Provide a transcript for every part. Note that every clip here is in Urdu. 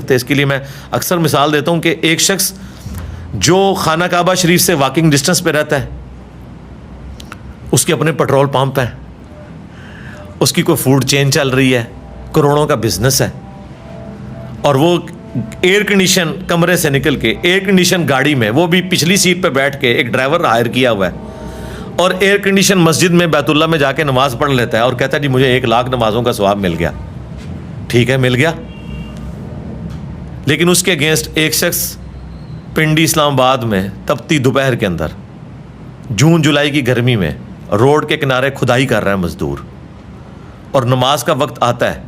سکتے. اس کے لیے میں اکثر مثال دیتا ہوں کہ ایک شخص جو خانہ کعبہ شریف سے واکنگ ڈسٹنس پہ رہتا ہے, اس کے اپنے پیٹرول پمپ ہیں, اس کی کوئی فوڈ چین چل رہی ہے, کروڑوں کا بزنس ہے, اور وہ ایئر کنڈیشن کمرے سے نکل کے ایئر کنڈیشن گاڑی میں, وہ بھی پچھلی سیٹ پہ بیٹھ کے, ایک ڈرائیور ہائر کیا ہوا ہے, اور ایئر کنڈیشن مسجد میں بیت اللہ میں جا کے نماز پڑھ لیتا ہے اور کہتا ہے جی مجھے 1,00,000 نمازوں کا ثواب مل گیا. ٹھیک ہے, مل گیا. لیکن اس کے اگینسٹ ایک شخص پنڈی اسلام آباد میں تپتی دوپہر کے اندر جون جولائی کی گرمی میں روڈ کے کنارے کھدائی کر رہا ہے مزدور, اور نماز کا وقت آتا ہے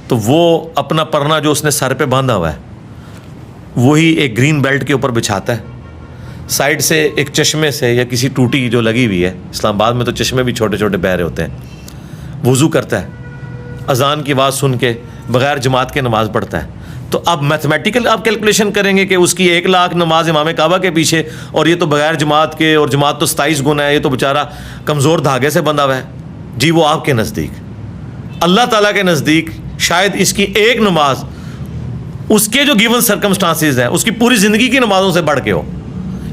تو وہ اپنا پرنا جو اس نے سر پہ باندھا ہوا ہے وہی ایک گرین بیلٹ کے اوپر بچھاتا ہے, سائڈ سے ایک چشمے سے یا کسی ٹوٹی جو لگی ہوئی ہے, اسلام آباد میں تو چشمے بھی چھوٹے چھوٹے بہ رہے ہوتے ہیں, وضو کرتا ہے, اذان کی آواز سن کے بغیر جماعت کے نماز پڑھتا ہے. تو اب میتھمیٹیکل آپ کیلکولیشن کریں گے کہ اس کی 1,00,000 نماز امام کعبہ کے پیچھے, اور یہ تو بغیر جماعت کے, اور جماعت تو 27 گنا ہے, یہ تو بیچارہ کمزور دھاگے سے بندھا ہوا ہے. جی وہ آپ کے نزدیک, اللہ تعالیٰ کے نزدیک شاید اس کی ایک نماز اس کے جو گیون سرکمسٹانسز ہیں اس کی پوری زندگی کی نمازوں سے بڑھ کے ہو.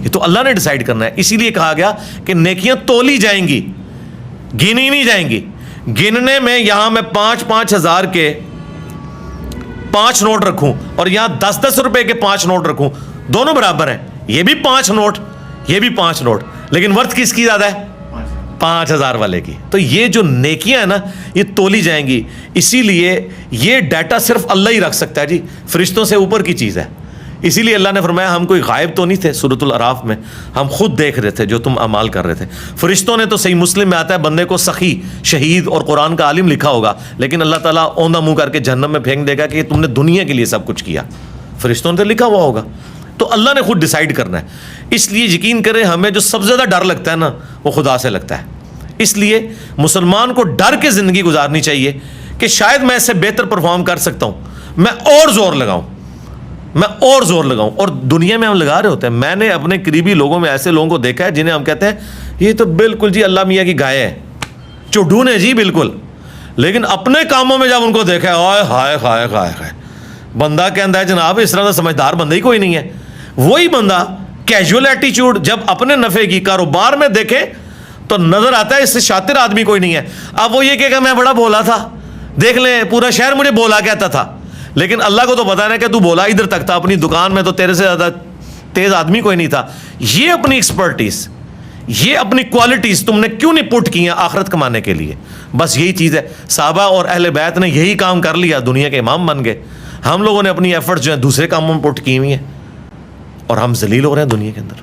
یہ تو اللہ نے ڈیسائیڈ کرنا ہے. اسی لیے کہا گیا کہ نیکیاں تولی جائیں گی, گنی نہیں جائیں گی. گننے میں یہاں میں 5-5 ہزار کے 5 نوٹ رکھوں اور یہاں 10-10 روپے کے 5 نوٹ رکھوں, دونوں برابر ہیں. یہ بھی 5 نوٹ, یہ بھی 5 نوٹ, لیکن ورتھ کس کی زیادہ ہے؟ 5,000 والے کی. تو یہ جو نیکیاں ہیں نا یہ تولی جائیں گی. اسی لیے یہ ڈیٹا صرف اللہ ہی رکھ سکتا ہے جی, فرشتوں سے اوپر کی چیز ہے. اسی لیے اللہ نے فرمایا ہم کوئی غائب تو نہیں تھے. سورۃ الاعراف میں ہم خود دیکھ رہے تھے جو تم اعمال کر رہے تھے. فرشتوں نے تو صحیح مسلم میں آتا ہے بندے کو سخی, شہید اور قرآن کا عالم لکھا ہوگا, لیکن اللہ تعالیٰ اوندھا منہ کر کے جہنم میں پھینک دے گا کہ تم نے دنیا کے لیے سب کچھ کیا. فرشتوں نے تو لکھا ہوا ہوگا. تو اللہ نے خود ڈیسائیڈ کرنا ہے. اس لیے یقین کریں ہمیں جو سب سے زیادہ ڈر لگتا ہے نا وہ خدا سے لگتا ہے. اس لیے مسلمان کو ڈر کے زندگی گزارنی چاہیے کہ شاید میں اس سے بہتر پرفارم کر سکتا ہوں, میں اور زور لگاؤں, میں اور زور لگاؤں. اور دنیا میں ہم لگا رہے ہوتے ہیں. میں نے اپنے قریبی لوگوں میں ایسے لوگوں کو دیکھا ہے جنہیں ہم کہتے ہیں یہ تو بالکل جی اللہ میاں کی گائے ہے, چڈون ہے جی بالکل, لیکن اپنے کاموں میں جب ان کو دیکھا ہے آئے ہائے ہائے ہائے ہائے, بندہ کہتا ہے جناب اس طرح کا سمجھدار بندہ ہی کوئی نہیں ہے. وہی بندہ کیجول ایٹیچیوڈ جب اپنے نفع کی کاروبار میں دیکھے تو نظر آتا ہے اس سے شاطر آدمی کوئی نہیں ہے. اب وہ یہ کہے گا میں بڑا بولا تھا, دیکھ لیں پورا شہر مجھے بولا کہتا تھا, لیکن اللہ کو تو پتا ہے کہ تو بولا ادھر تک تھا, اپنی دکان میں تو تیرے سے زیادہ تیز آدمی کوئی نہیں تھا. یہ اپنی ایکسپرٹیز, یہ اپنی کوالٹیز تم نے کیوں نہیں پٹ کی ہیں آخرت کمانے کے لیے؟ بس یہی چیز ہے. صحابہ اور اہل بیت نے یہی کام کر لیا, دنیا کے امام بن گئے. ہم لوگوں نے اپنی ایفرٹس جو ہیں دوسرے کاموں میں پٹ کی ہوئی ہیں اور ہم ذلیل ہو رہے ہیں دنیا کے اندر.